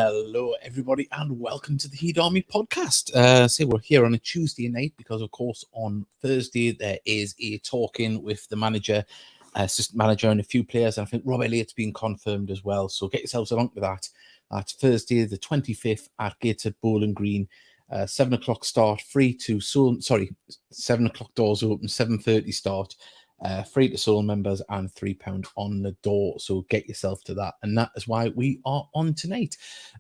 Hello, everybody, and welcome to the Heat Army podcast. We're here on a Tuesday night because, of course, on Thursday there is a talk-in with the manager, assistant manager, and a few players. And I think Rob Elliott's been confirmed as well. So get yourselves along to that. That's Thursday, the 25th at Gateshead Bowling Green. 7 o'clock start, free to Soul. Sorry, 7 o'clock doors open, 7:30 start. Free to Soul members and £3 on the door. So get yourself to that. And that is why we are on tonight.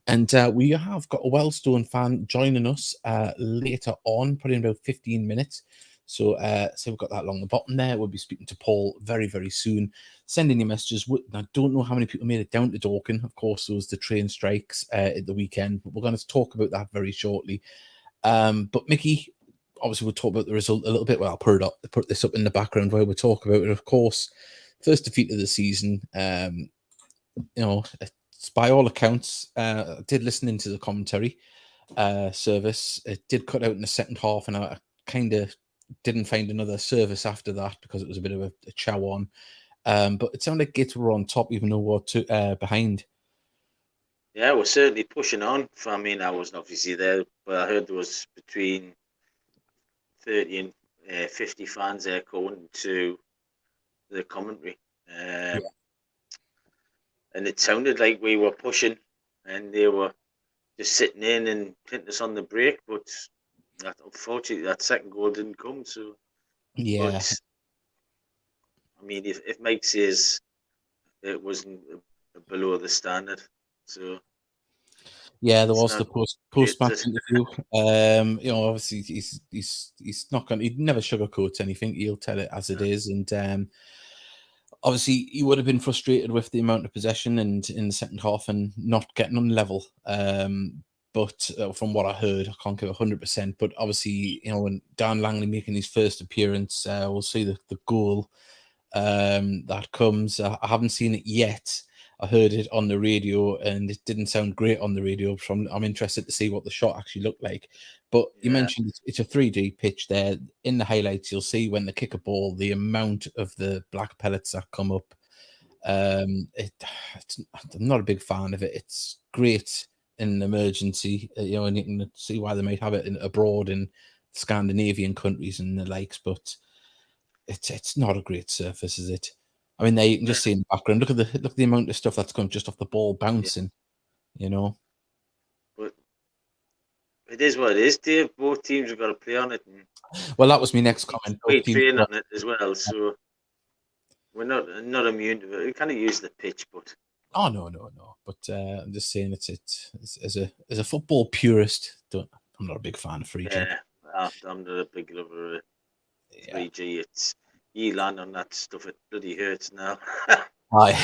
And we have got a Wealdstone fan joining us later on, probably in about 15 minutes. So we've got that along the bottom there. We'll be speaking to Paul very, very soon. Sending your messages. I don't know how many people made it down to Dorking. Of course, there was the train strikes at the weekend, but we're going to talk about that very shortly. But Mickey, obviously, we'll talk about the result a little bit. Well, I'll put this up in the background while we talk about it. Of course, first defeat of the season. It's by all accounts. I did listen into the commentary service. It did cut out in the second half, and I kind of didn't find another service after that because it was a bit of a chow on. But it sounded like Gates were on top, even though we're behind. Yeah, we're certainly pushing on. I mean, I wasn't obviously there, but I heard there was between 30 and 50 fans there going to the commentary. And it sounded like we were pushing and they were just sitting in and hitting us on the break. But unfortunately, that second goal didn't come. So, yeah. But, I mean, if Mike says it wasn't below the standard, so. Yeah, there was the post-match interview. Obviously he's not going. He never sugarcoats anything. He'll tell it as it is, and obviously he would have been frustrated with the amount of possession and in the second half and not getting on level. But from what I heard, I can't give 100%. But obviously, when Dan Langley making his first appearance, we'll see the goal that comes. I haven't seen it yet. I heard it on the radio and it didn't sound great on the radio. So I'm interested to see what the shot actually looked like. But you mentioned it's a 3D pitch there. In the highlights, you'll see when they kick a ball, the amount of the black pellets that come up. I'm not a big fan of it. It's great in an emergency, and you can see why they might have it abroad in Scandinavian countries and the likes, but it's not a great surface, is it? I mean, there you can just see in the background. Look at the amount of stuff that's come just off the ball bouncing. But it is what it is, Dave. Both teams have got to play on it. Well, that was my next comment. We train on it as well, so we're not immune to it. We kind of use the pitch, but no. But I'm just saying, it's as a football purist, I'm not a big fan of 3G. Yeah, I'm not a big lover of 3G. It's you land on that stuff, it bloody hurts now. But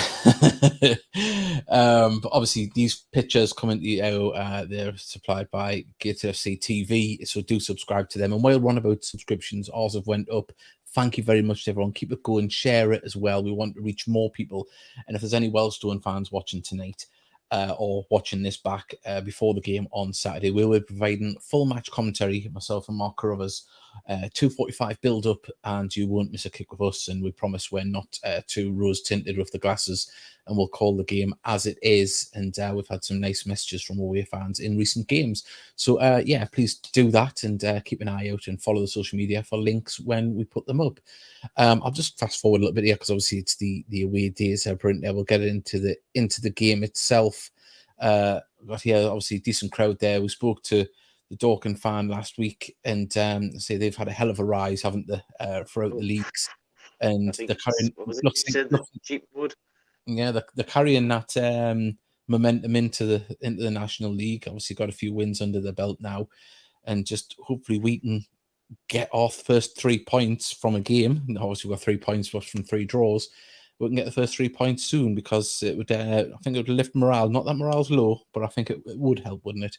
obviously these pictures come into you. They're supplied by Gateshead TV, so do subscribe to them. And while we're on about subscriptions, ours have went up. Thank you very much to everyone. Keep it going, share it as well. We want to reach more people. And if there's any Wealdstone fans watching tonight or watching this back before the game on Saturday, we will be providing full match commentary, myself and Mark Carruthers, 2:45 build up, and you won't miss a kick with us. And we promise we're not too rose tinted with the glasses, and we'll call the game as it is. And we've had some nice messages from away fans in recent games. So please do that and keep an eye out and follow the social media for links when we put them up. I'll just fast forward a little bit here because obviously it's the away days. We'll get into the game itself. Got here obviously decent crowd there. We spoke to the Dorking fan last week, and say they've had a hell of a rise, haven't they, throughout the leagues, and they're carrying. They're carrying that momentum into the National League. Obviously, got a few wins under the belt now, and just hopefully we can get off first 3 points from a game. Obviously, we've got 3 points from 3 draws. We can get the first 3 points soon because it would. I think it would lift morale. Not that morale's low, but I think it would help, wouldn't it?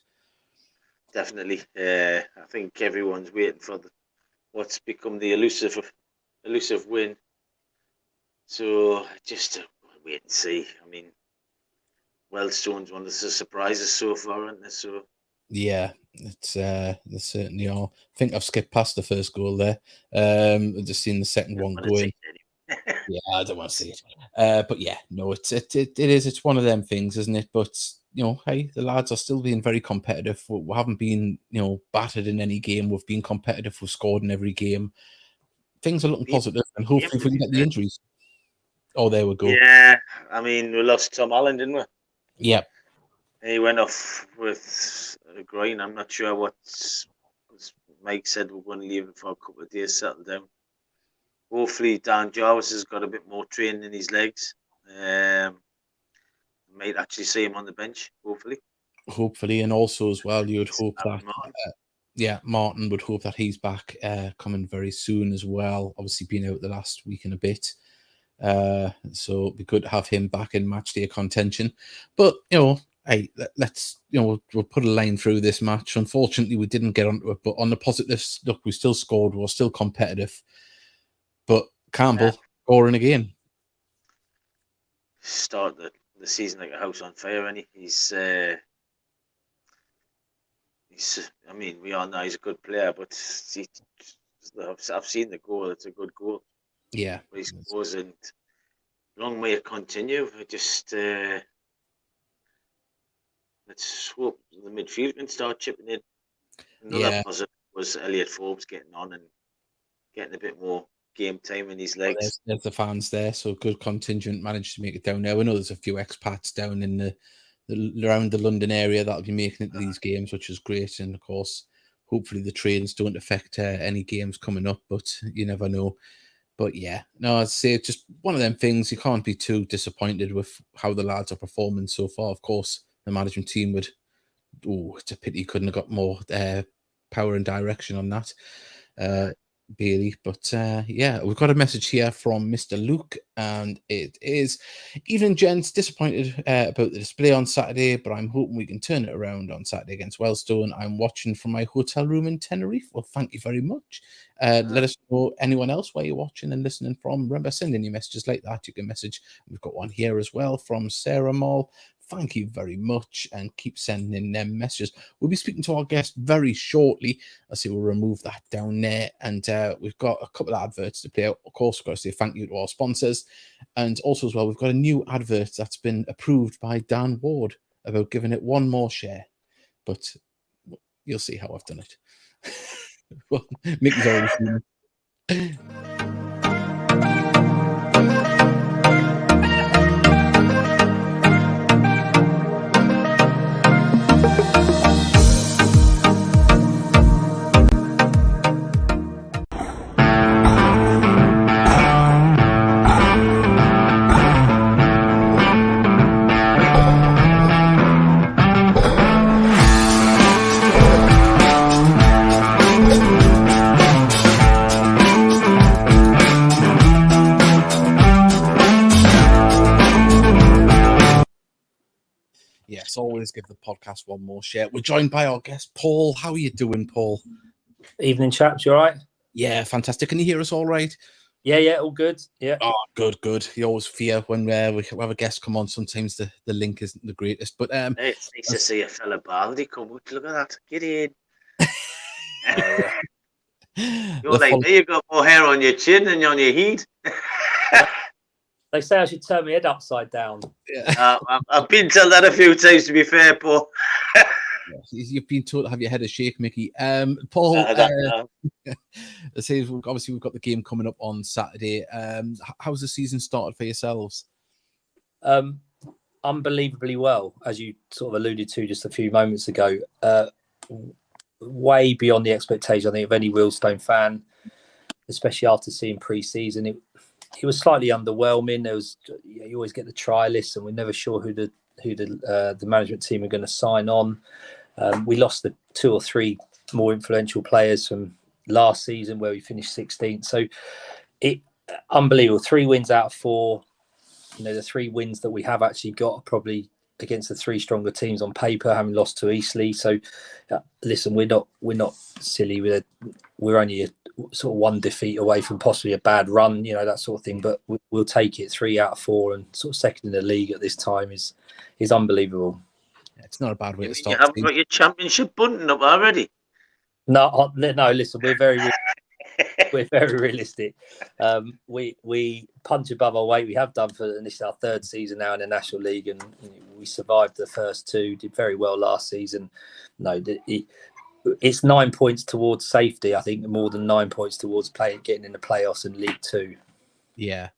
Definitely. I think everyone's waiting for what's become the elusive win. So just wait and see. I mean, Wealdstone's one of the surprises so far, isn't it? So yeah, it's they certainly are. I think I've skipped past the first goal there. I've just seen the second one going. Yeah, I don't want to see it. But yeah, no, it's one of them things, isn't it? But hey, the lads are still being very competitive. We haven't been, battered in any game. We've been competitive. We've scored in every game. Things are looking positive, and hopefully if we can get the injuries. Oh, there we go. Yeah, I mean, we lost Tom Allen, didn't we? Yeah. He went off with a groin. I'm not sure what Mike said. We're going to leave him for a couple of days, settle down. Hopefully, Dan Jarvis has got a bit more training in his legs. Might actually see him on the bench, hopefully. And also as well, you would hope that Martin would hope that he's back coming very soon as well. Obviously been out the last week and a bit, so it'd be good to have him back in match day contention. But hey, let's we'll put a line through this match. Unfortunately we didn't get onto it, but on the positives, look, we still scored, we're still competitive. But Campbell scoring again. Start the season like a house on fire, and he's I mean, we all know he's a good player, but I've seen the goal. It's a good goal. Yeah, he scores, and long may it continue. Let's hope the midfield can start chipping in. Another positive was Elliot Forbes getting on and getting a bit more game time in his legs. There's the fans there, so good contingent managed to make it down there. We know there's a few expats down in the around the London area that'll be making it to these games, which is great. And of course, hopefully the trains don't affect any games coming up, but you never know. But yeah, no, I'd say it's just one of them things. You can't be too disappointed with how the lads are performing so far. Of course, the management team would. Oh, it's a pity you couldn't have got more power and direction on that. Bailey, but yeah, we've got a message here from Mr. Luke, and it is: evening gents, disappointed about the display on Saturday, but I'm hoping we can turn it around on Saturday against Wealdstone. I'm watching from my hotel room in Tenerife. Well, thank you very much. Let us know anyone else where you're watching and listening from. Remember, sending your messages like that. You can message. We've got one here as well from Sarah Moll. Thank you very much, and keep sending in them messages. We'll be speaking to our guest very shortly. I see we'll remove that down there, and we've got a couple of adverts to play out. Of course, we've got to say thank you to our sponsors, and also as well, we've got a new advert that's been approved by Dan Ward about giving it one more share, but you'll see how I've done it. Well, Mickey's already seen it. Yes, always give the podcast one more share. We're joined by our guest, Paul. How are you doing, Paul? Evening, chaps. You all right? Yeah, fantastic. Can you hear us all right? Yeah, all good. Yeah. Oh, good. You always fear when we have a guest come on. Sometimes the link isn't the greatest, but it's nice to see a fella Baldy come. Look at that. Get in. You're like me. You got more hair on your chin than on your head. They say I should turn my head upside down. Yeah. I've been told that a few times, to be fair, Paul. You've been told to have your head a shake, Mickey. Paul, obviously we've got the game coming up on Saturday. How's the season started for yourselves? Unbelievably well, as you sort of alluded to just a few moments ago. Way beyond the expectation, I think, of any Wealdstone fan, especially after seeing pre-season. It was slightly underwhelming. There was, you always get the try list, and we're never sure who the management team are going to sign on. We lost the 2 or 3 more influential players from last season, where we finished 16th. So unbelievable. 3 wins out of 4. The 3 wins that we have actually got are probably against the 3 stronger teams on paper, having lost to Eastleigh. So listen, we're not silly. We're only sort of 1 defeat away from possibly a bad run, that sort of thing. But we'll take it. 3 out of 4 and sort of second in the league at this time is unbelievable. It's not a bad way to start. You haven't got your championship button up already. No, listen, we're very We're very realistic. We punch above our weight. We have done for, and this is our third season now in the National League, and we survived the first two. Did very well last season. No, it's 9 points towards safety. I think more than 9 points towards getting in the playoffs in League Two. Yeah,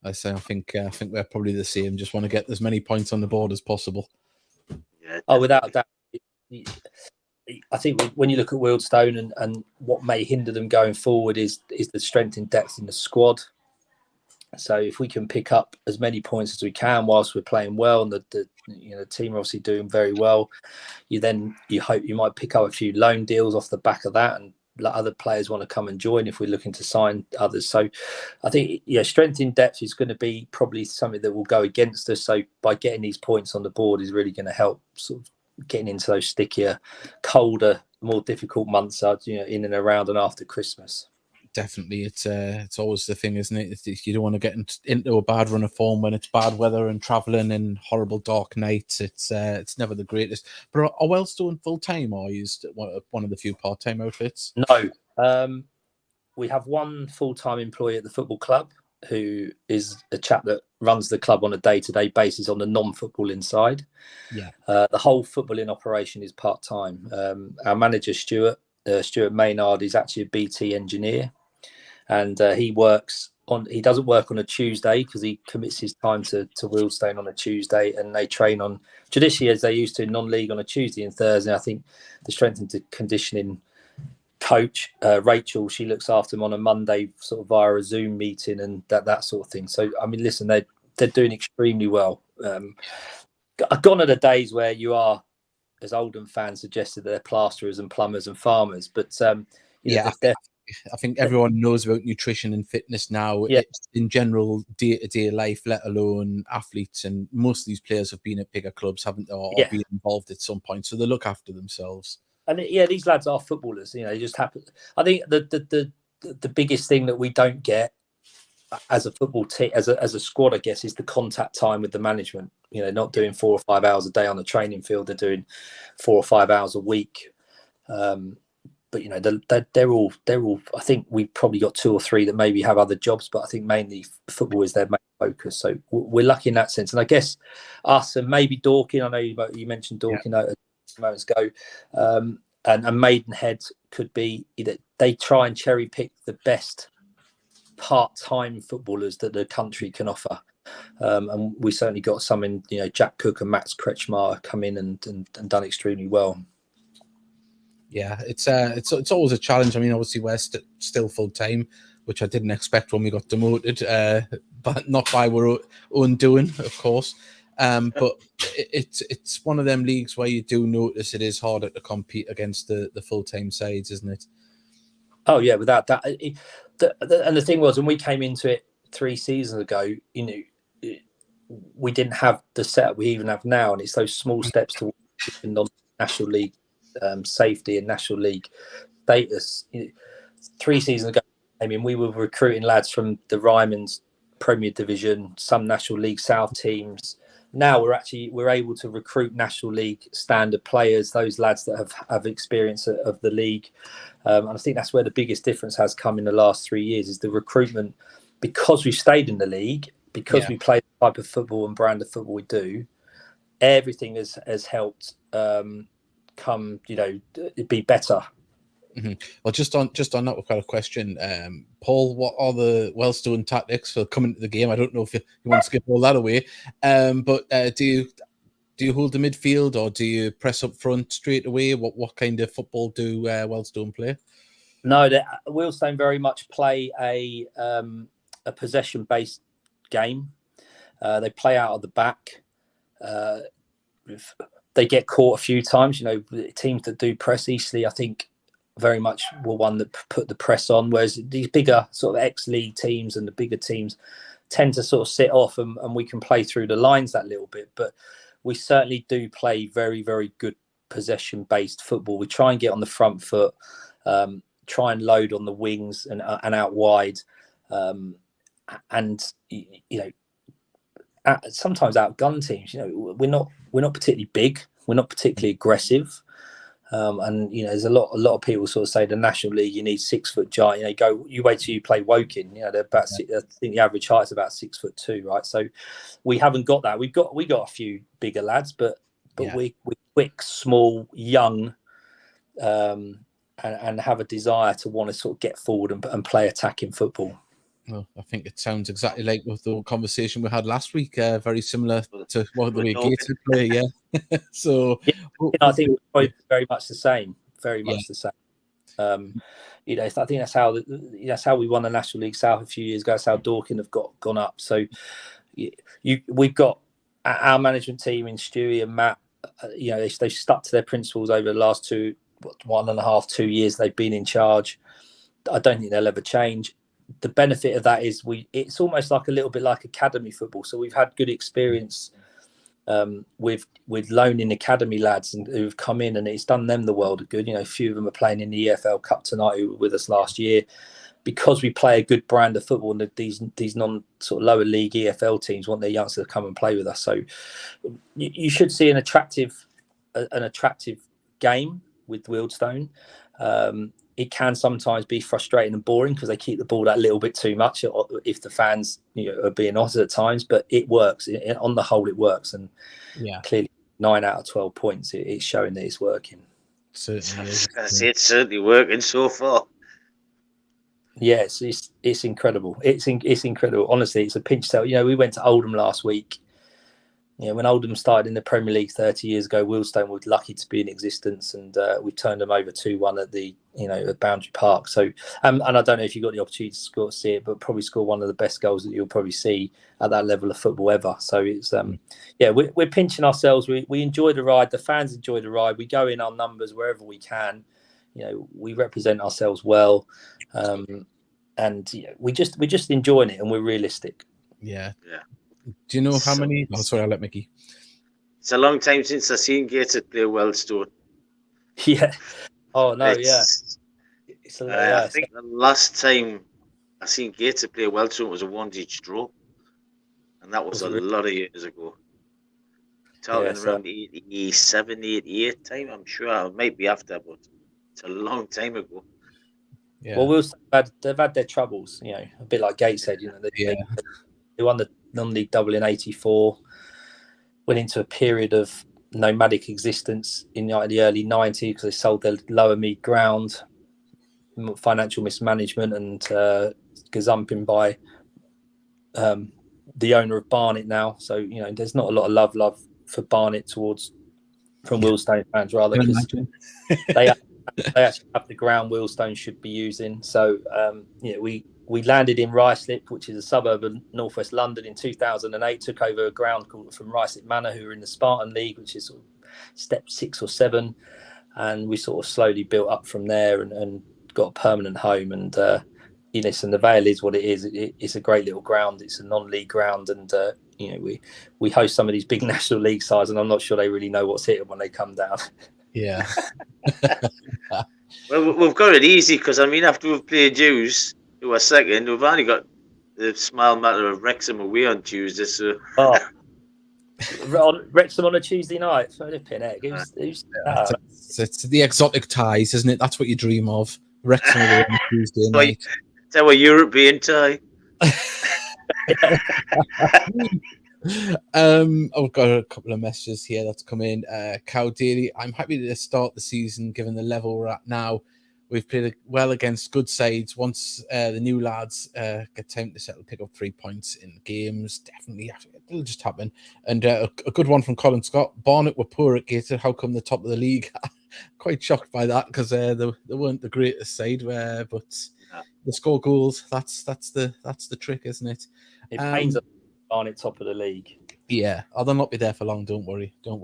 I think we're probably the same. Just want to get as many points on the board as possible. Yeah. Oh, without that. I think when you look at Wealdstone and what may hinder them going forward is the strength and depth in the squad. So if we can pick up as many points as we can whilst we're playing well, and the team are obviously doing very well, you hope you might pick up a few loan deals off the back of that, and let other players want to come and join if we're looking to sign others. So I think strength in depth is going to be probably something that will go against us. So by getting these points on the board is really going to help sort of getting into those stickier, colder, more difficult months, in and around and after Christmas. Definitely, it's always the thing, isn't it? You don't want to get into a bad run of form when it's bad weather and travelling and horrible dark nights. It's never the greatest. But are Wealdstone full time, or used one of the few part time outfits? No, we have one full time employee at the football club who is a chap that runs the club on a day-to-day basis on the non-footballing side. Yeah. The whole footballing operation is part-time. Our manager, Stuart Maynard, is actually a BT engineer, and he doesn't work on a Tuesday because he commits his time to Wealdstone on a Tuesday, and they train on traditionally as they used to in non-league on a Tuesday and Thursday. I think the strength and conditioning coach Rachel, she looks after them on a Monday sort of via a Zoom meeting and that sort of thing. So I mean, listen, they're doing extremely well. Gone are the days where you are, as Oldham fans suggested, they're plasterers and plumbers and farmers, but I think everyone knows about nutrition and fitness now. Yeah. It's in general day-to-day life, let alone athletes, and most of these players have been at bigger clubs, haven't they, or been involved at some point, so they look after themselves. And these lads are footballers. They just happen. I think the biggest thing that we don't get as a football team, as a squad, I guess, is the contact time with the management. Not doing 4 or 5 hours a day on the training field. They're doing 4 or 5 hours a week. But they're all. I think we've probably got 2 or 3 that maybe have other jobs, but I think mainly football is their main focus. So we're lucky in that sense. And I guess us and maybe Dorking. I know you mentioned Dorking. Yeah. Moments ago, and Maidenhead could be either they try and cherry pick the best part-time footballers that the country can offer, and we certainly got some in Jack Cook and Max Kretschmar come in and done extremely well. Yeah, it's always a challenge. I mean, obviously we're still full time, which I didn't expect when we got demoted, but not by our own doing, of course. But it's one of them leagues where you do notice it is harder to compete against the full-time sides, isn't it? Oh yeah, without that. And the thing was, when we came into it 3 seasons ago, we didn't have the setup we even have now, and it's those small steps to non-national league safety and national league status. 3 seasons ago, I mean, we were recruiting lads from the Ryman's Premier Division, some National League South teams. Now we're able to recruit National League standard players, those lads that have experience of the league, and I think that's where the biggest difference has come in the last 3 years is the recruitment, because we've stayed in the league, because we play the type of football and brand of football we do. Everything has helped come, be better. Mm-hmm. Well, just on that, we've got a question. Paul, what are the Wealdstone tactics for coming to the game? I don't know if you want to skip all that away, but do you hold the midfield, or do you press up front straight away? What kind of football do Wealdstone play? No, Wealdstone very much play a possession-based game. They play out of the back. They get caught a few times. Teams that do press easily, I think, very much were one that put the press on, whereas these bigger sort of ex-league teams and the bigger teams tend to sort of sit off, and we can play through the lines that little bit. But we certainly do play very, very good possession-based football. We try and get on the front foot, try and load on the wings and out wide, and sometimes outgun teams. We're not particularly big, we're not particularly aggressive. And there's a lot of people sort of say the National League you need 6 foot giant. You wait till you play Woking. They're about I think the average height is about 6'2", right? So we haven't got that. We got a few bigger lads, but we're quick, small, young, and have a desire to want to sort of get forward and play attacking football. Well, I think it sounds exactly like with the conversation we had last week. Very similar to what the way Gateshead play, yeah. So I think it's very much the same. Very much the same. I think that's how we won the National League South a few years ago. That's how Dorking have gone up. So we've got our management team in Stewie and Matt. They've stuck to their principles over the last 1.5-2 years they've been in charge. I don't think they'll ever change. The benefit of that is it's almost like a little bit like academy football. So we've had good experience with loaning academy lads who've come in, and it's done them the world of good. A few of them are playing in the EFL Cup tonight who were with us last year, because we play a good brand of football, and these non sort of lower league EFL teams want their youngsters to come and play with us. So you should see an attractive game with Wealdstone. It can sometimes be frustrating and boring because they keep the ball that little bit too much if the fans are being honest at times, but it works. On the whole, it works, and clearly 9 out of 12 points, it's showing that it's working. Certainly is. It's certainly working so far. Yes, it's incredible. It's incredible. Honestly, it's a pinch tail. We went to Oldham last week. When Oldham started in the Premier League 30 years ago, Wealdstone were lucky to be in existence, and we turned them over 2-1 at the at Boundary Park. So, and I don't know if you got the opportunity to see it, but probably score one of the best goals that you'll probably see at that level of football ever. So it's we're pinching ourselves. We enjoy the ride. The fans enjoy the ride. We go in our numbers wherever we can. We represent ourselves well, and we're just enjoying it, and we're realistic. Yeah. Do you know how many? Oh, sorry, I'll let Mickey. It's a long time since I've seen Gateshead play Wealdstone. Yeah. Oh no, I think the last time I seen Gateshead play Wealdstone was a 1-1 draw, and that was a lot of years ago. Talking around 87, 88 time. I'm sure it might be after, but it's a long time ago. Yeah. Well, they've had their troubles, a bit like Gateshead. They won the non-league double in '84, went into a period of nomadic existence in the early '90s because they sold their lower mead ground, financial mismanagement, and gazumping by the owner of Barnet now. So there's not a lot of love for Barnet from Wealdstone fans, rather, because they actually have the ground Wealdstone should be using. So we landed in Ruislip, which is a suburb of northwest London, in 2008. Took over a ground called from Ruislip Manor, who are in the Spartan League, which is sort of step 6 or 7, and we sort of slowly built up from there and got a permanent home. And and the Vale is what it is. It's a great little ground. It's a non-league ground, and we host some of these big National League sides, and I'm not sure they really know what's hit them when they come down. Yeah. Well, we've got it easy because after we've played Jews, who are second, we've only got the small matter of Wrexham away on Tuesday. So Wrexham on a Tuesday night. It's the exotic ties, isn't it? That's what you dream of. Wrexham away on Tuesday night. It's our European tie. I've got a couple of messages here that's come in. Cow Daily, I'm happy to start the season given the level we're at now. We've played well against good sides. Once the new lads get time to settle, pick up 3 points in games. Definitely, it'll just happen. And a good one from Colin Scott. Barnet were poor at Gateshead. How come the top of the league? Quite shocked by that because they weren't the greatest side, but they score goals. That's the trick, isn't it? It pains us. Barnet top of the league. Yeah, they'll not be there for long. Don't worry. The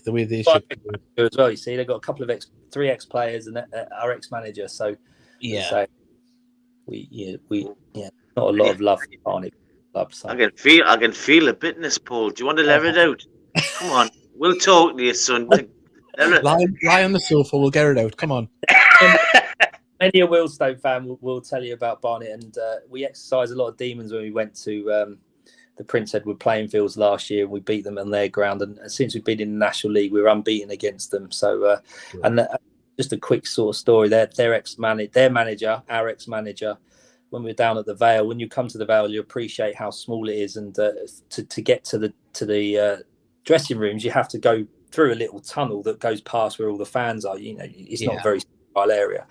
way they should be as well. You see, they've got a couple of 3 ex-players and our ex-manager. So yeah, we not a lot of love for Barnet club. So. I can feel a bitterness, Paul. Do you want to let it out? Come on, we'll talk to you, son. Lie on the sofa. We'll get it out. Come on. Many a Wealdstone fan will tell you about Barnet, and we exercised a lot of demons when we went to the Prince Edward playing fields last year, and we beat them on their ground. And since we've been in the National League, we're unbeaten against them. So, and just a quick sort of story. Their manager, our ex-manager, when we were down at the Vale, when you come to the Vale, you appreciate how small it is, and to get to the dressing rooms, you have to go through a little tunnel that goes past where all the fans are. It's not a very sterile area.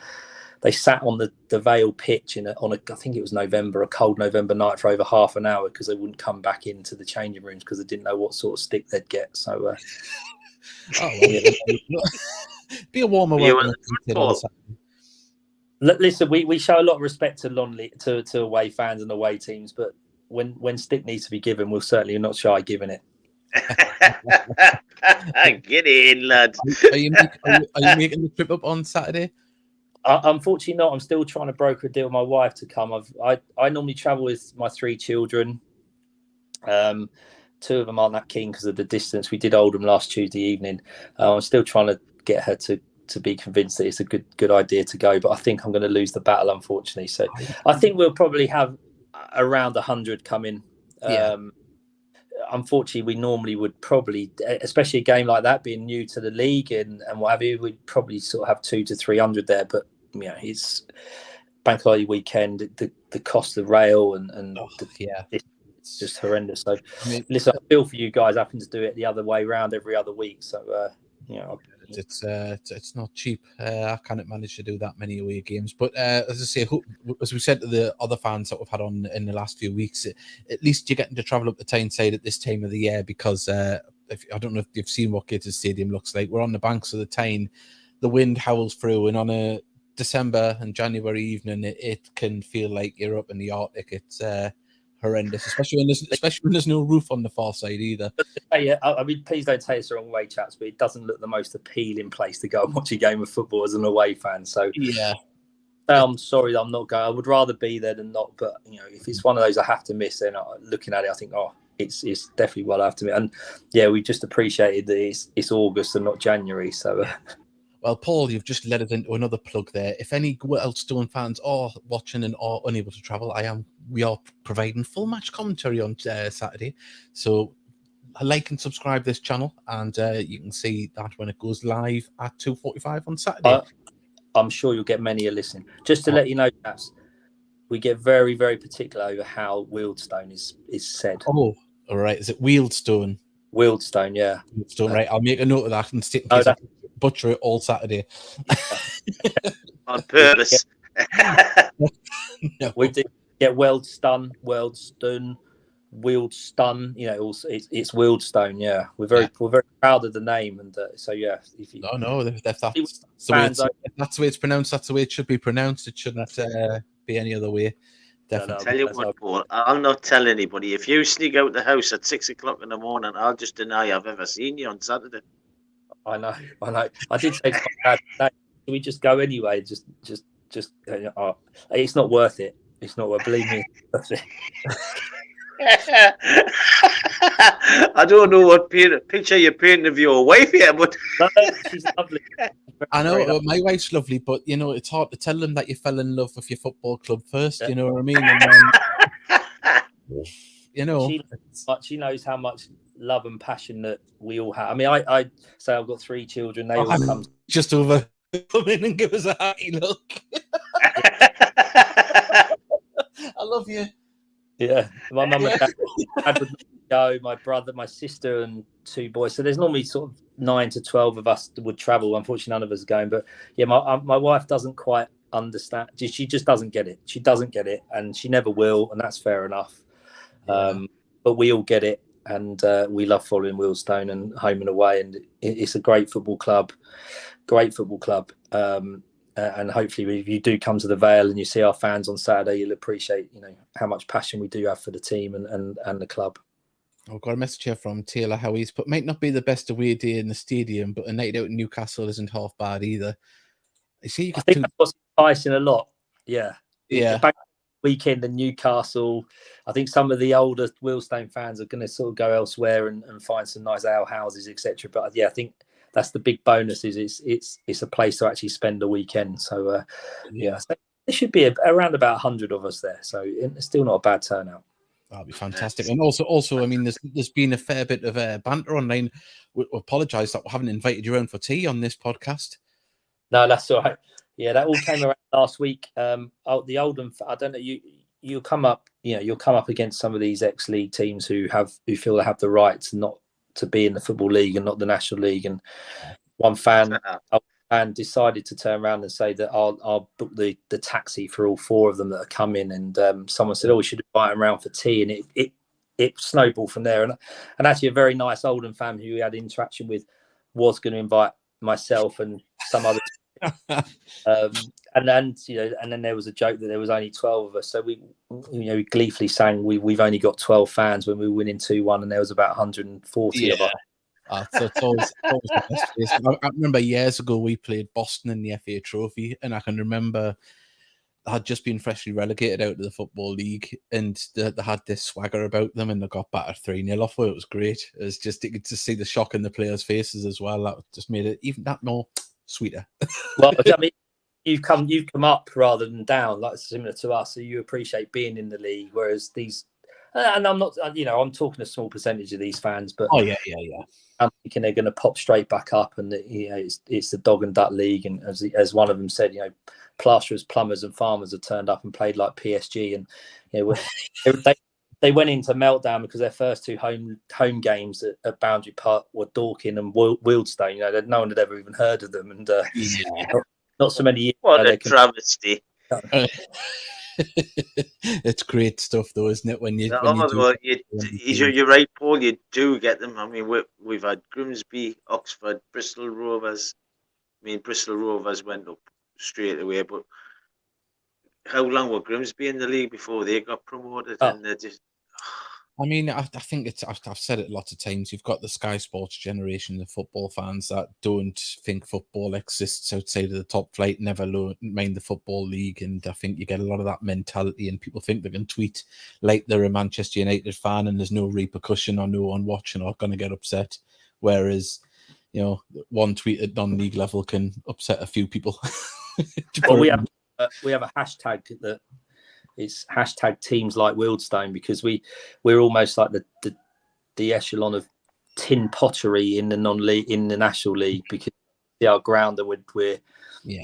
They sat on the Vale pitch on I think it was a cold November night for over half an hour because they wouldn't come back into the changing rooms because they didn't know what sort of stick they'd get. So, be a warmer welcome. Listen, we show a lot of respect to away fans and away teams, but when stick needs to be given, we're certainly not shy giving it. Get in, lad. Are you making the trip up on Saturday? Unfortunately not. I'm still trying to broker a deal with my wife to come. I normally travel with my 3 children. 2 of them aren't that keen because of the distance. We did Oldham last Tuesday evening. I'm still trying to get her to be convinced that it's a good idea to go, but I think I'm going to lose the battle, unfortunately. So I think we'll probably have around 100 coming. Unfortunately, we normally would probably, especially a game like that, being new to the league and what have you, we'd probably sort of have 200 to 300 there. But it's bank holiday weekend, the cost of rail and it's just horrendous. So listen, I feel for you guys having to do it the other way around every other week. So it's not cheap. I can't manage to do that many away games, but as I say, as we said to the other fans that we've had on in the last few weeks, at least you're getting to travel up the Tyneside at this time of the year because I don't know if you've seen what Gateshead Stadium looks like. We're on the banks of the Tyne, the wind howls through, and on a December and January evening, it can feel like you're up in the Arctic. It's horrendous, especially when there's no roof on the far side either. Yeah, I mean, please don't take us the wrong way, chaps, but it doesn't look the most appealing place to go and watch a game of football as an away fan. So I'm sorry that I'm not going. I would rather be there than not. But if it's one of those I have to miss, then looking at it, I think, it's definitely what I have to miss. And we just appreciated that it's August and not January. So. Well, Paul, you've just led us into another plug there. If any Wealdstone fans are watching and are unable to travel, we are providing full match commentary on Saturday. So like and subscribe this channel, and you can see that when it goes live at 2:45 on Saturday. I'm sure you'll get many a listen. Just to let you know, chaps, we get very, very particular over how Wealdstone is said. Oh, all right. Is it Wealdstone? Wealdstone, yeah. Wealdstone, right. I'll make a note of that and stick in case I butcher it all Saturday. On purpose. No. We do get Wealdstone, Wealdstone. It's Wealdstone. Yeah, we're very proud of the name, and if that's the way it's pronounced. That's the way it should be pronounced. It shouldn't be any other way. Definitely. Tell you what, Paul, I'll not tell anybody. If you sneak out the house at 6 o'clock in the morning, I'll just deny I've ever seen you on Saturday. I know. I did say to my dad, "Can we just go anyway? Just. It's not worth it. It's not worth. Believe me, it's worth it." I don't know what picture you're painting of your wife here, but she's lovely. I know my wife's lovely, but it's hard to tell them that you fell in love with your football club first. You know what I mean? And then, she knows how much love and passion that we all have. I mean, I say I've got 3 children. They all come just over, come in and give us a happy look. I love you. Yeah, my mum and dad would go. My brother, my sister, and 2 boys. So there's normally sort of 9 to 12 of us that would travel. Unfortunately, none of us are going. But yeah, my wife doesn't quite understand. She just doesn't get it. She doesn't get it, and she never will, and that's fair enough. Yeah. But we all get it, and we love following Wealdstone and home and away, and it's a great football club. And hopefully, if you do come to the Vale and you see our fans on Saturday, you'll appreciate, how much passion we do have for the team and the club. I've got a message here from Taylor Howie's, but might not be the best away day in the stadium, but a night out in Newcastle isn't half bad either. I think that's what's enticing a lot. Yeah. Back weekend in Newcastle, I think some of the older Wealdstone fans are going to sort of go elsewhere and find some nice ale houses, etc. But yeah, I think that's the big bonus is it's a place to actually spend a weekend. So so there should be around about 100 of us there. So it's still not a bad turnout. That'd be fantastic. And also, I mean, there's been a fair bit of banter online. We apologise that we haven't invited you around for tea on this podcast. No, that's all right. Yeah, that all came around last week. The Oldham, I don't know, you'll come up, you'll come up against some of these ex-league teams who feel they have the right to be in the Football League and not the National League. And one fan decided to turn around and say that I'll book the taxi for all 4 of them that are coming. And someone said, we should invite them around for tea. And it snowballed from there. And actually, a very nice Oldham fan who we had interaction with was going to invite myself and some others. And then there was a joke that there was only 12 of us. So we gleefully sang we've only got 12 fans when we were winning 2-1, and there was about 140 of us. So it's always the best place. I remember years ago we played Boston in the FA Trophy, and I can remember they had just been freshly relegated out of the Football League, and they had this swagger about them, and they got battered 3-0 off. It was great. It was just, you could just see the shock in the players' faces as well. That just made it even that more sweeter. Well, I mean, you've come up rather than down, like similar to us. So you appreciate being in the league, whereas these. And I'm not, I'm talking a small percentage of these fans, but yeah. I'm thinking they're going to pop straight back up, and it's the dog and duck league. And as one of them said, plasterers, plumbers, and farmers have turned up and played like PSG, and they went into meltdown because their first 2 home games at Boundary Park were Dorking and Wealdstone. No one had ever even heard of them, and not so many years. What a travesty! It's great stuff, though, isn't it? You're right, Paul. You do get them. I mean, we've had Grimsby, Oxford, Bristol Rovers. I mean, Bristol Rovers went up straight away, but how long were Grimsby in the league before they got promoted? And they're just. I mean, I think I've said it lots of times. You've got the Sky Sports generation of football fans that don't think football exists outside of the top flight, never mind the Football League. And I think you get a lot of that mentality, and people think they can tweet like they're a Manchester United fan and there's no repercussion or no one watching or going to get upset. Whereas, one tweet at non-league level can upset a few people. Well, we have a hashtag that. It's hashtag teams like Wealdstone, because we're almost like the echelon of tin pottery in the non-league, in the National League, because our ground that we've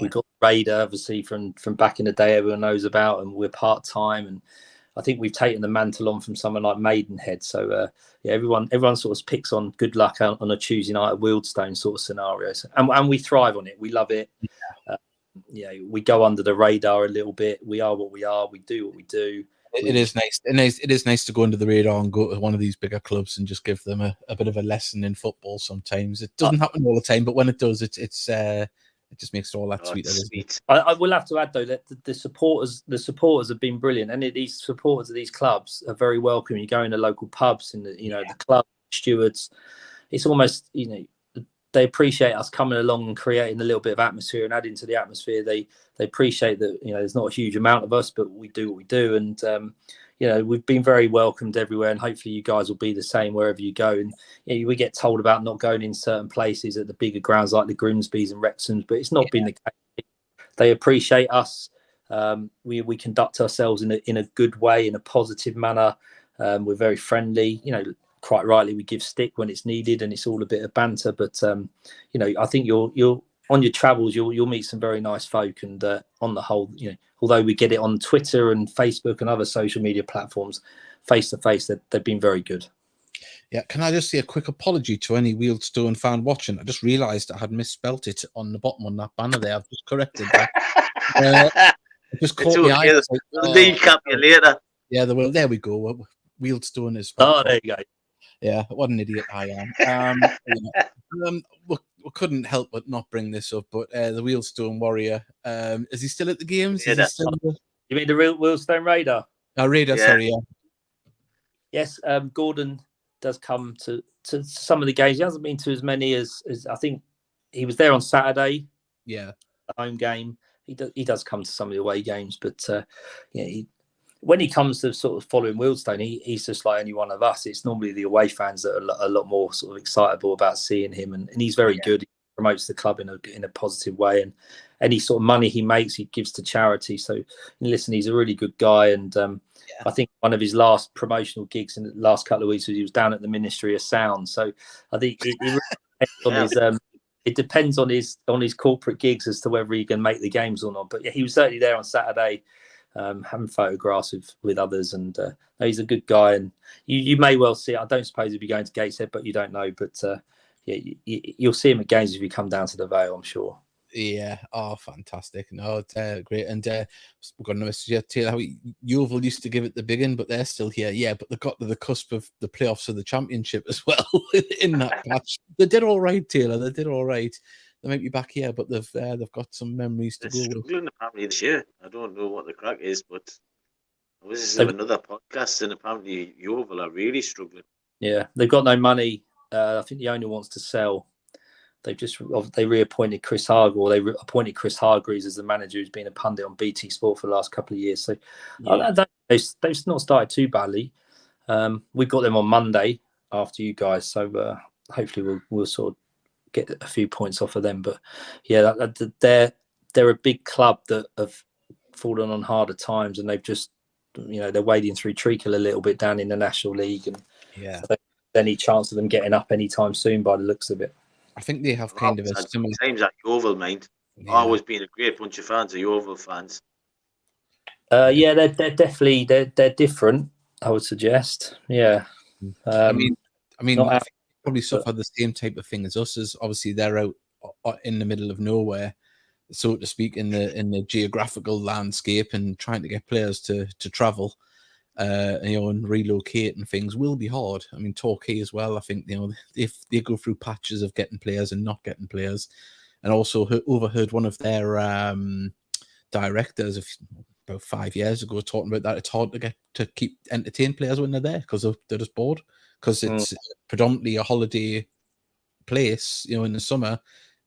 got Raider, obviously from back in the day, everyone knows about, and we're part-time, and I think we've taken the mantle on from someone like Maidenhead. So everyone sort of picks on good luck on a Tuesday night at Wealdstone sort of scenarios, and we thrive on it. We love it. We go under the radar a little bit. We are what we are. We do what we do. It is nice. It is nice to go under the radar and go to one of these bigger clubs and just give them a bit of a lesson in football. Sometimes it doesn't happen all the time, but when it does, it just makes it all that sweeter. Sweet. I will have to add though that the supporters have been brilliant, and these supporters of these clubs are very welcome. You go into local pubs and the club stewards. It's almost they appreciate us coming along and creating a little bit of atmosphere and adding to the atmosphere. They appreciate that there's not a huge amount of us, but we do what we do, and we've been very welcomed everywhere, and hopefully you guys will be the same wherever you go. And we get told about not going in certain places at the bigger grounds like the Grimsbys and Wrexhams, but it's not been the case. They appreciate us. We conduct ourselves in a good way, in a positive manner. We're very friendly. Quite rightly, we give stick when it's needed, and it's all a bit of banter. But I think you'll on your travels you'll meet some very nice folk, and on the whole, although we get it on Twitter and Facebook and other social media platforms, face to face, they've been very good. Yeah, can I just say a quick apology to any Wealdstone fan watching? I just realised I had misspelt it on the bottom on that banner there. I've just corrected that. Just caught my eye. They'll recap you later. Yeah, they will. There we go. Wealdstone is. Oh, there you go. Yeah, what an idiot I am. We couldn't help but not bring this up, but the Wealdstone Warrior, is he still at the games? Yeah, you mean the real Wealdstone Raider? Raider, yeah. Sorry, yeah. Yes, Gordon does come to some of the games. He hasn't been to as many as I think he was there on Saturday. Yeah, the home game. He does come to some of the away games, but when he comes to sort of following Wealdstone, he's just like any one of us. It's normally the away fans that are a lot more sort of excitable about seeing him, and he's very good. He promotes the club in a positive way, and any sort of money he makes, he gives to charity. So, listen, he's a really good guy, and I think one of his last promotional gigs in the last couple of weeks was he was down at the Ministry of Sound. So I think it really depends on his it depends on his corporate gigs as to whether he can make the games or not. But yeah, he was certainly there on Saturday, having photographs with others, and he's a good guy. And you may well see. I don't suppose he'll be going to Gateshead, but you don't know. But yeah, you'll see him at games if you come down to the Vale, I'm sure. Yeah. Oh, fantastic. No, it's great. And we've got another message here. Taylor, Yeovil used to give it the big one, but they're still here. Yeah, but they got to the cusp of the playoffs of the championship as well in that patch. They did all right, Taylor. They did all right. They might be back here, but they've got some memories to They're go struggling with. apparently this year. I don't know what the crack is, but I was listening to another podcast, and apparently Yeovil are really struggling. Yeah, they've got no money. I think the owner wants to sell. They reappointed Chris appointed Chris Hargreaves as the manager, who's been a pundit on BT Sport for the last couple of years. So they've not started too badly. We've got them on Monday after you guys, so hopefully we'll sort of get a few points off of them. But yeah, they're a big club that have fallen on harder times, and they've just they're wading through treacle a little bit down in the National League, and any chance of them getting up anytime soon by the looks of it. I think they have kind of a similar times at Yeovil, mind. Always been a great bunch of fans of Yeovil fans. Yeah, they're definitely they're different, I would suggest. Yeah. I mean, I think they probably suffer the same type of thing as us. As obviously they're out in the middle of nowhere, so to speak, in the geographical landscape, and trying to get players to travel, and relocate and things will be hard. I mean, Torquay as well. I think if they go through patches of getting players and not getting players, and also overheard one of their directors about 5 years ago talking about that it's hard to keep entertain players when they're there because they're just bored, because it's predominantly a holiday place. In the summer,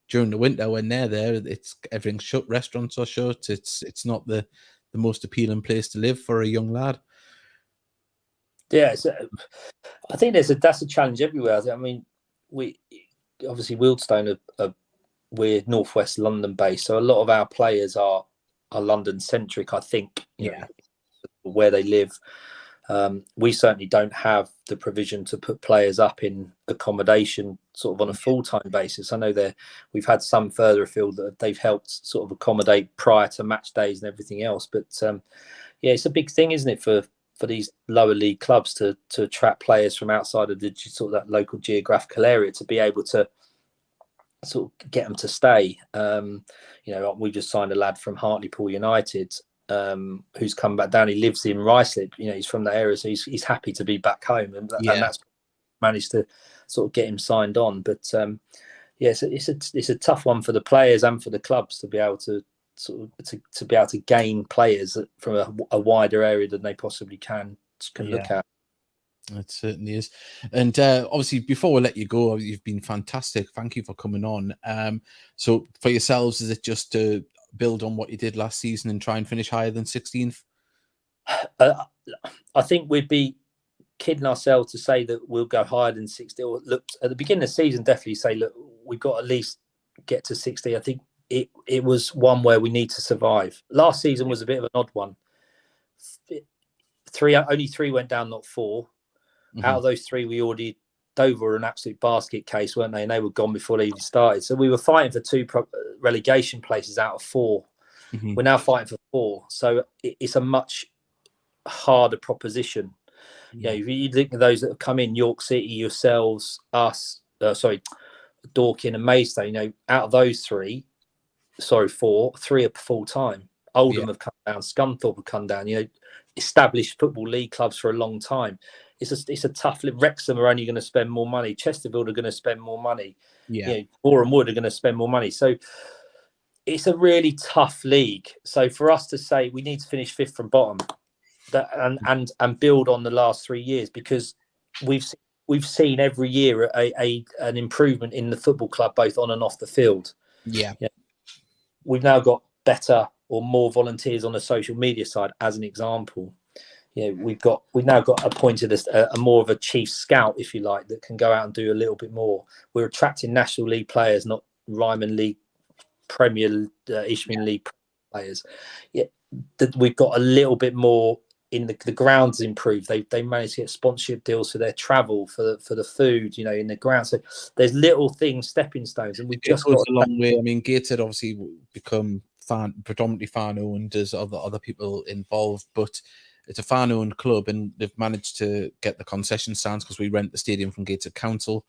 during the winter when they're there, everything's shut, restaurants are shut. It's not the most appealing place to live for a young lad. Yeah, I think that's a challenge everywhere. I mean, we obviously Wealdstone we're northwest London based, so a lot of our players are London centric. I think where they live. We certainly don't have the provision to put players up in accommodation sort of on a full-time basis. I know we've had some further afield that they've helped sort of accommodate prior to match days and everything else. But it's a big thing, isn't it, for these lower league clubs to attract players from outside of the sort of that local geographical area, to be able to sort of get them to stay. We just signed a lad from Hartlepool United who's come back down. He lives in Ruislip. He's from that area, so he's happy to be back home, and that's managed to sort of get him signed on. But it's a tough one for the players and for the clubs to be able to to be able to gain players from a wider area than they possibly can look at. It certainly is. And obviously, before we let you go, you've been fantastic. Thank you for coming on. So for yourselves, is it just to build on what you did last season and try and finish higher than 16th? I think we'd be kidding ourselves to say that we'll go higher than 60. Or look, at the beginning of the season, definitely say, look, we've got to at least get to 60. I think it was one where we need to survive. Last season was a bit of an odd one. Only three went down, not four. Mm-hmm. Out of those three, Dover were an absolute basket case, weren't they? And they were gone before they even started. So we were fighting for two relegation places out of four. Mm-hmm. We're now fighting for four. So it's a much harder proposition. Yeah. If you think of those that have come in, York City, yourselves, us, Dorking and Maidstone, out of those four, three are full time. Oldham have come down, Scunthorpe have come down, established football league clubs for a long time. It's a tough. Wrexham are only going to spend more money. Chesterfield are going to spend more money. Boreham Wood are going to spend more money. So it's a really tough league. So for us to say we need to finish fifth from bottom, and build on the last 3 years, because we've seen every year an improvement in the football club, both on and off the field. We've now got better or more volunteers on the social media side, as an example. We've now got appointed a more of a chief scout, if you like, that can go out and do a little bit more. We're attracting National League players, not Ryman League, Premier Isthmian League players. That we've got a little bit more in the grounds improved. They managed to get sponsorship deals for their travel, for the food, in the ground. So there's little things, stepping stones, and it goes a long way. I mean, Gateshead obviously become predominantly fan owned as other people involved, but it's a fan owned club, and they've managed to get the concession stands because we rent the stadium from Gateshead Council.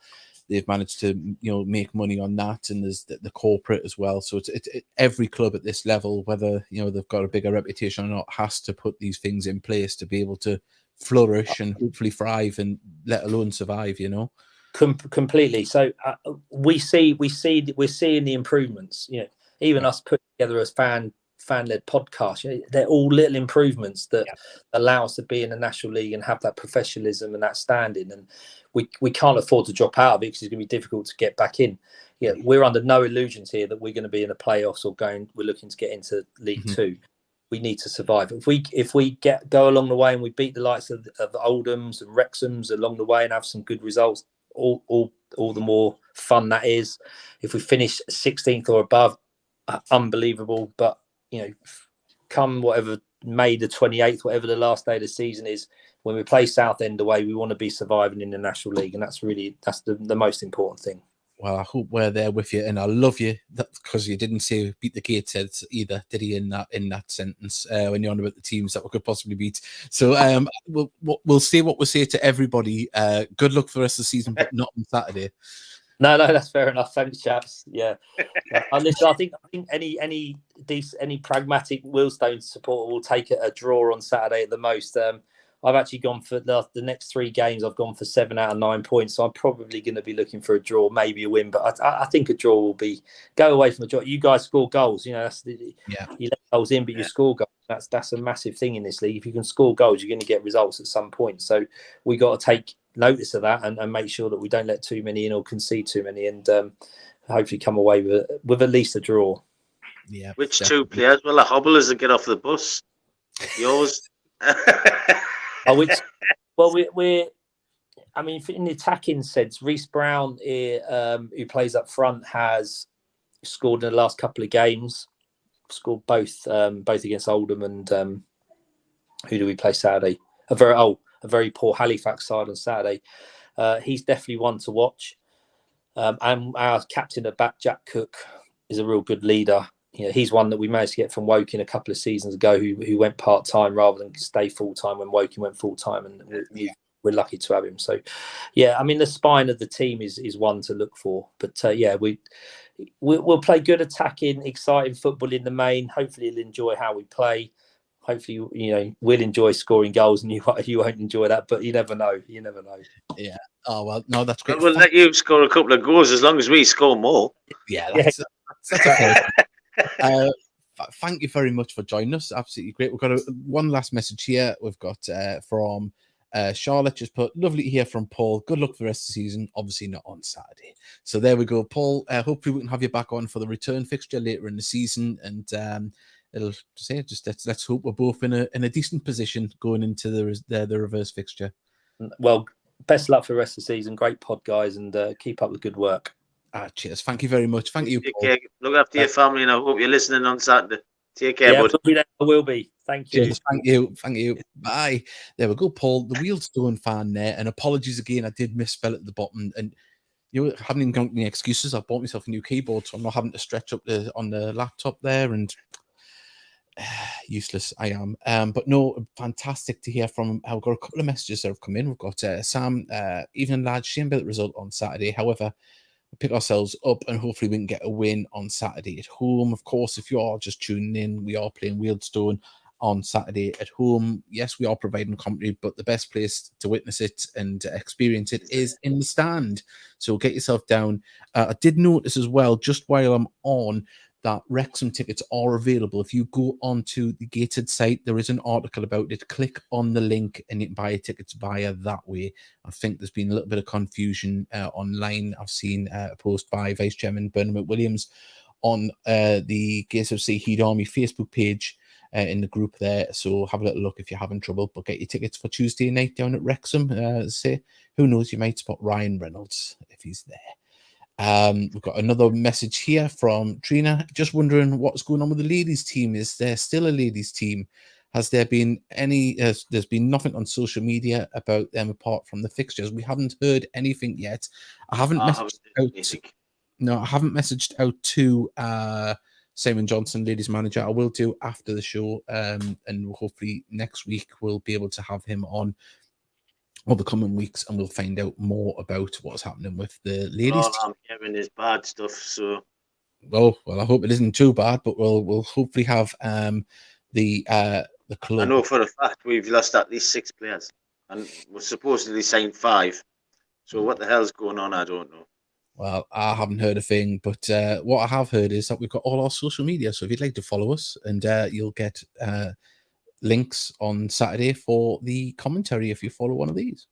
They've managed to make money on that, and there's the corporate as well. So it's every club at this level, whether they've got a bigger reputation or not, has to put these things in place to be able to flourish and hopefully thrive, and let alone survive. Completely. So we're seeing the improvements. Even us putting together as fan-led podcast, they're all little improvements that allow us to be in the National League and have that professionalism and that standing. And we can't afford to drop out of it because it's going to be difficult to get back in. We're under no illusions here that we're going to be in the playoffs or we're looking to get into League Two. We need to survive. If we go along the way and we beat the likes of Oldhams and Wrexhams along the way and have some good results, all the more fun that is. If we finish 16th or above, unbelievable. But come whatever May the 28th, whatever the last day of the season is, when we play Southend away, we want to be surviving in the National League, and that's the most important thing. Well, I hope we're there with you, and I love you because you didn't say beat the Gatesheads either, did he? In that sentence, when you're on about the teams that we could possibly beat. So we'll say what we say to everybody. Good luck for the rest of the season, but not on Saturday. No, that's fair enough. Thanks, chaps. Yeah, listen, I think any pragmatic Wealdstone supporter will take a draw on Saturday at the most. I've actually gone for the next 3 games. I've gone for 7 out of 9 points, so I'm probably going to be looking for a draw, maybe a win. But I think a draw will be go away from the draw. You guys score goals, you let goals in, but you score goals. That's a massive thing in this league. If you can score goals, you're going to get results at some point. So we got to take notice of that and make sure that we don't let too many in or concede too many, and hopefully come away with at least a draw. Yeah. Which definitely. 2 players? Well, the hobblers that get off the bus. Yours. We're. I mean, in the attacking sense, Reece Brown, who plays up front, has scored in the last couple of games. Scored both against Oldham and who do we play Saturday? A very poor Halifax side on Saturday. He's definitely one to watch. And our captain at back, Jack Cook, is a real good leader. He's one that we managed to get from Woking a couple of seasons ago, who went part-time rather than stay full-time when Woking went full-time, and we're lucky to have him. So, I mean, the spine of the team is one to look for. But, we'll play good attacking, exciting football in the main. Hopefully you'll enjoy how we play. Hopefully, we'll enjoy scoring goals, and you won't enjoy that, but you never know. Yeah. Oh, well, no, that's great. We'll let you score a couple of goals as long as we score more. Yeah, that's okay. Thank you very much for joining us. Absolutely great. We've got one last message here. We've got from Charlotte, just put, lovely to hear from Paul. Good luck for the rest of the season. Obviously not on Saturday. So there we go, Paul. Hopefully we can have you back on for the return fixture later in the season, and let's hope we're both in a decent position going into the reverse fixture. Well, best luck for the rest of the season. Great pod, guys, and keep up the good work. Cheers. Thank you very much. Thank you, Paul. Look after your family, and I hope you're listening on Saturday. Take care, bud. I will be. Thank you. Cheers. Thank you. Bye. There we go, Paul, the Wealdstone fan there. And apologies again, I did misspell at the bottom. And haven't even got any excuses. I bought myself a new keyboard, so I'm not having to stretch up on the laptop there. And useless I am. But no, fantastic to hear from him. I've got a couple of messages that have come in. We've got Sam, evening lads, shame about the result on Saturday. However, pick ourselves up and hopefully we can get a win on Saturday at home. Of course, if you are just tuning in, we are playing Wealdstone on Saturday at home. Yes, we are providing commentary, but the best place to witness it and experience it is in the stand. So get yourself down. I did notice as well, just while I'm on, that Wrexham tickets are available. If you go onto the Gateshead site, there is an article about it. Click on the link and you can buy your tickets via that way. I think there's been a little bit of confusion online. I've seen a post by Vice Chairman Bernard McWilliams on the Gateshead Heat Army Facebook page in the group there. So have a little look if you're having trouble, but get your tickets for Tuesday night down at Wrexham. Who knows, you might spot Ryan Reynolds if he's there. We've got another message here from Trina, just wondering what's going on with the ladies team. Is there still a ladies team? Has there been any? There's been nothing on social media about them apart from the fixtures. We haven't heard anything yet. I haven't messaged out. No, I haven't messaged out to Simon Johnson, ladies manager. I will do after the show, and hopefully next week we'll be able to have him on over the coming weeks, and we'll find out more about what's happening with the ladies. All I'm hearing is bad stuff. So, well, I hope it isn't too bad, but we'll hopefully have the club. I know for a fact we've lost at least 6 players, and we're supposedly signed 5. So what the hell's going on? I don't know. Well, I haven't heard a thing, but what I have heard is that we've got all our social media. So if you'd like to follow us, and you'll get links on Saturday for the commentary if you follow one of these.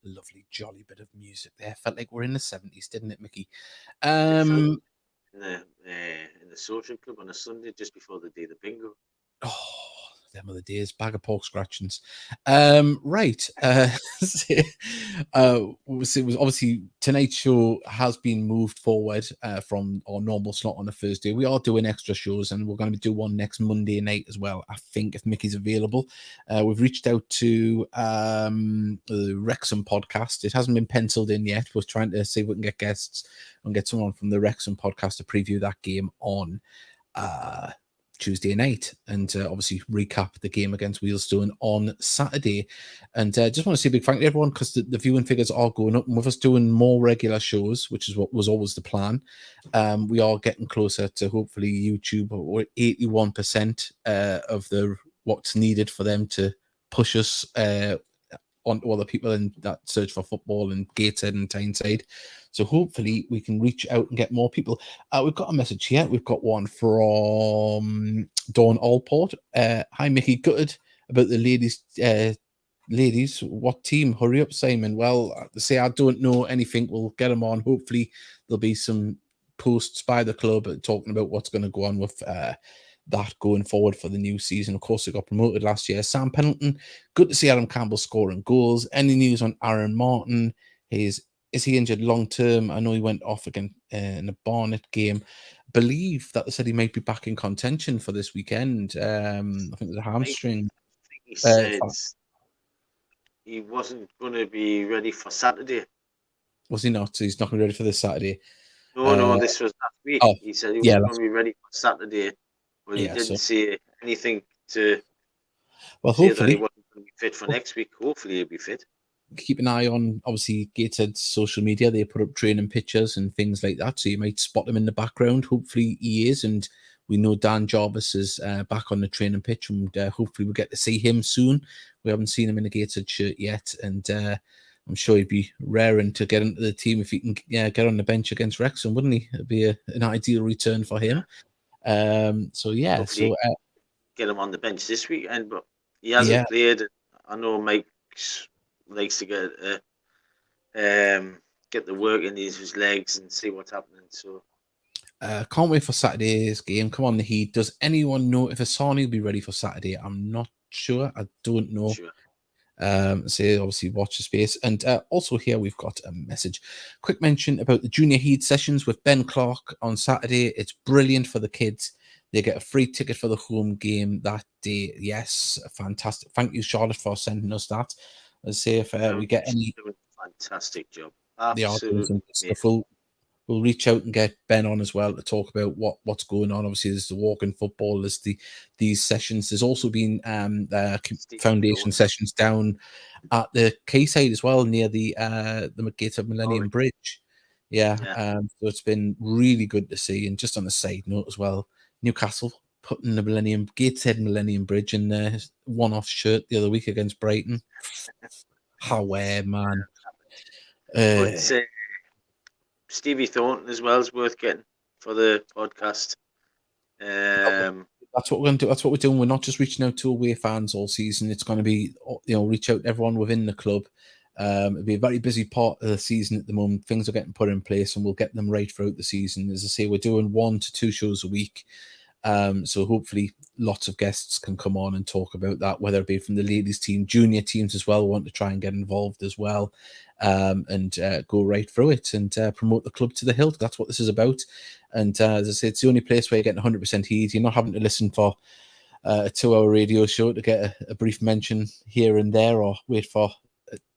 Lovely, jolly bit of music there. Felt like we're in the 70s, didn't it, Mickey? In the social club on a Sunday just before they do the bingo. Oh, them are the days. Bag of pork scratchings. Right. It was obviously tonight's show has been moved forward from our normal slot on a Thursday. We are doing extra shows, and we're going to do one next Monday night as well, I think, if Mickey's available. We've reached out to the Wrexham podcast. It hasn't been penciled in yet. We're trying to see if we can get guests and get someone from the Wrexham podcast to preview that game on Tuesday night, and obviously recap the game against Wealdstone on Saturday. And just want to say a big thank you to everyone, because the viewing figures are going up, and with us doing more regular shows, which is what was always the plan, we are getting closer to hopefully YouTube. We're 81% of what's needed for them to push us onto other people in that search for football and Gateshead and Tyneside. So hopefully we can reach out and get more people. We've got a message here. We've got one from Dawn Allport. Hi, Mickey. Gutted about the ladies. Ladies, what team? Hurry up, Simon. Well, say I don't know anything. We'll get them on. Hopefully there'll be some posts by the club talking about what's going to go on with that going forward for the new season. Of course, they got promoted last year. Sam Pendleton, good to see Adam Campbell scoring goals. Any news on Aaron Martin? Is he injured long term? I know he went off again in a Barnet game. Believe that they said he might be back in contention for this weekend. I think there's a hamstring. I think he said he wasn't going to be ready for Saturday. Was he not? So he's not going to be ready for this Saturday. No, this was last week. He said he wasn't going to be ready for Saturday. Well, he didn't say anything to say that he wasn't going to be fit for next week. Hopefully he'll be fit. Keep an eye on, obviously, Gateshead's social media. They put up training pictures and things like that, so you might spot him in the background. Hopefully he is, and we know Dan Jarvis is back on the training pitch, and hopefully we'll get to see him soon. We haven't seen him in a Gateshead shirt yet, and I'm sure he'd be raring to get into the team if he can get on the bench against Wrexham, wouldn't he? It'd be an ideal return for him. Hopefully get him on the bench this weekend, but he hasn't played. I know Mike likes to get the work in his legs and see what's happening. So can't wait for Saturday's game. Come on, the Heat. Does anyone know if Asani will be ready for Saturday? I'm not sure. I don't know. Sure. Obviously watch the space. And also here we've got a message. Quick mention about the Junior Heat sessions with Ben Clark on Saturday. It's brilliant for the kids. They get a free ticket for the home game that day. Yes, fantastic. Thank you, Charlotte, for sending us that. Let's see if we get any. Fantastic job. Absolutely. We'll reach out and get Ben on as well to talk about what's going on. Obviously, there's the walking football, there's these sessions. There's also been foundation sessions down at the Quayside as well, near the Gateshead Millennium Bridge. So it's been really good to see. And just on a side note as well, Newcastle putting the Gateshead Millennium Bridge in their one-off shirt the other week against Brighton. How man. Stevie Thornton as well is worth getting for the podcast. That's what we're going to do. That's what we're doing. We're not just reaching out to away fans all season. It's going to be, reach out to everyone within the club. It'll be a very busy part of the season at the moment. Things are getting put in place, and we'll get them right throughout the season. As I say, we're doing 1 to 2 shows a week. So hopefully lots of guests can come on and talk about that, whether it be from the ladies team, junior teams as well, want to try and get involved as well, and go right through it and promote the club to the hilt. That's what this is about. And as I say, it's the only place where you're getting 100% heed. You're not having to listen for a 2-hour radio show to get a brief mention here and there, or wait for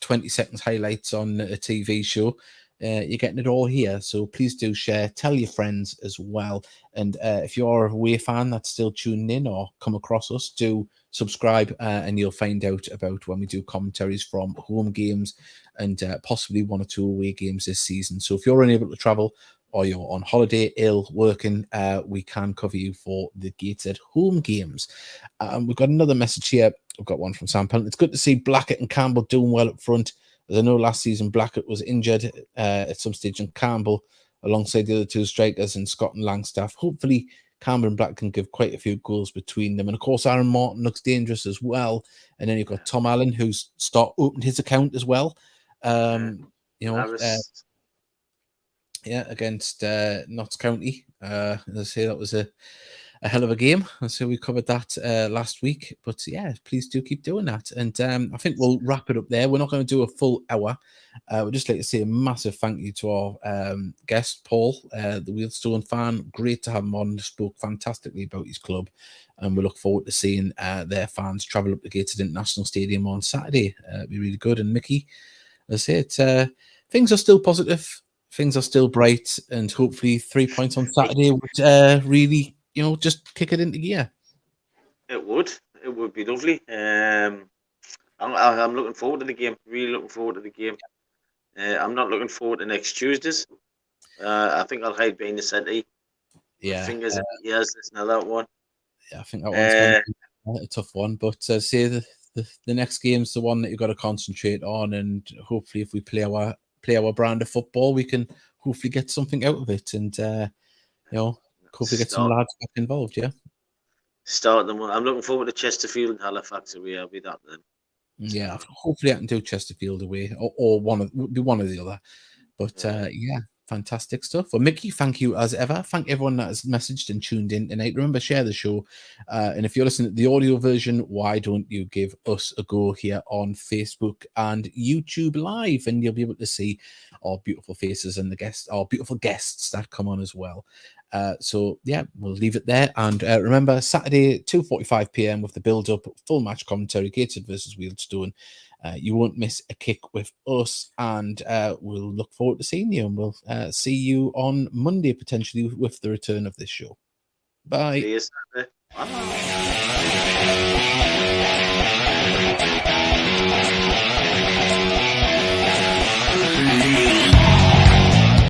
20 seconds highlights on a TV show. You're getting it all here. So please do share, tell your friends as well. And if you're a away fan that's still tuning in or come across us, do subscribe and you'll find out about when we do commentaries from home games and possibly 1 or 2 away games this season. So if you're unable to travel or you're on holiday, ill, working, we can cover you for the Gateshead home games. We've got another message here. We've got one from Sam Pelton. It's good to see Blackett and Campbell doing well up front. As I know last season Blackett was injured at some stage, and Campbell alongside the other 2 strikers and Scott and Langstaff. Hopefully Campbell and Black can give quite a few goals between them. And of course Aaron Martin looks dangerous as well. And then you've got Tom Allen, who's opened his account as well. Against Notts County. As I say, that was a hell of a game. So we covered that last week. But yeah, please do keep doing that. And I think we'll wrap it up there. We're not going to do a full hour. We'd just like to say a massive thank you to our guest, Paul, the Wealdstone fan. Great to have him on. Spoke fantastically about his club. And we look forward to seeing their fans travel up to Gateshead International Stadium on Saturday. It'll be really good. And Mickey, as I say, things are still positive. Things are still bright. And hopefully 3 points on Saturday would really, just kick it into gear. It would be lovely. I'm looking forward to the game. Really looking forward to the game. I'm not looking forward to next Tuesday's. I think I'll hide behind the centre. Yeah. Fingers in the ears. There's another one. Yeah, I think that one's going to be a tough one. But say the next game's the one that you've got to concentrate on, and hopefully, if we play our brand of football, we can hopefully get something out of it, and hopefully get some lads back involved. Yeah. Start them. I'm looking forward to Chesterfield and Halifax away. I'll be that then. Yeah, hopefully I can do Chesterfield away, or one of the other. But yeah, fantastic stuff. Well, Mickey, thank you as ever. Thank everyone that has messaged and tuned in tonight. Remember, share the show. And if you're listening to the audio version, why don't you give us a go here on Facebook and YouTube Live, and you'll be able to see our beautiful faces and our beautiful guests that come on as well. So yeah, we'll leave it there. And remember, Saturday 2:45 p.m. with the build-up, full match commentary, Gateshead versus Wealdstone. You won't miss a kick with us, and we'll look forward to seeing you. And we'll see you on Monday potentially with the return of this show. Bye. See you Saturday. Bye.